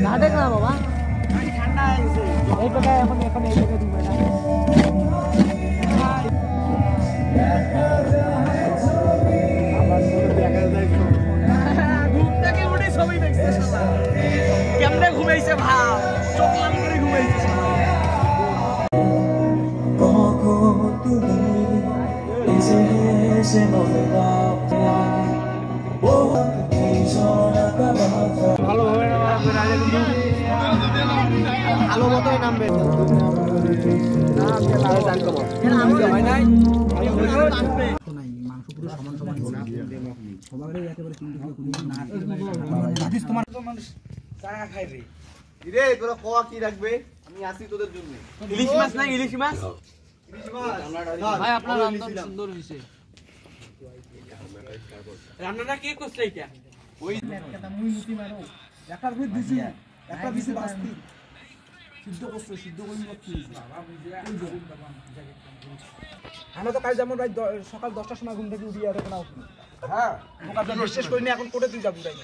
ঘাটে না বাবা ঠান্ডা হয়েছে এই টাকা এখন এখন এই টাকা দিবে না আমার পুরো দেখা যায় ঘুম থেকে উঠে সবই দেখছে শালা কেমনে ঘুমাইছে ভাব চোখ লাল করে ঘুমাইছে ভালোভাবে ভালো মতোই নামবে মাংস পুরো সমান সমান সবাই একেবারে চা খাই রে তোরা কোয়া কি রাখবে আমি আসি তোদের জন্য ইলিশ মাছ না ইলিশ মাছ ভাই আপনার রান্না সুন্দর হইছে রান্নাটা কে করছে এটা ওই একটা মুই মুতি মারো একটা বুঝ দিছি একটা দিছি বাস্তি সিদ্ধ করছে সিদ্ধ করি কি আমরা তো কাল যেমন ভাই সকাল 10টার সময় ঘুম থেকে উঠি আর কোনো হ্যাঁ ওকা বিশ্বাস করিনি এখন কোটে তুই যাবি তাই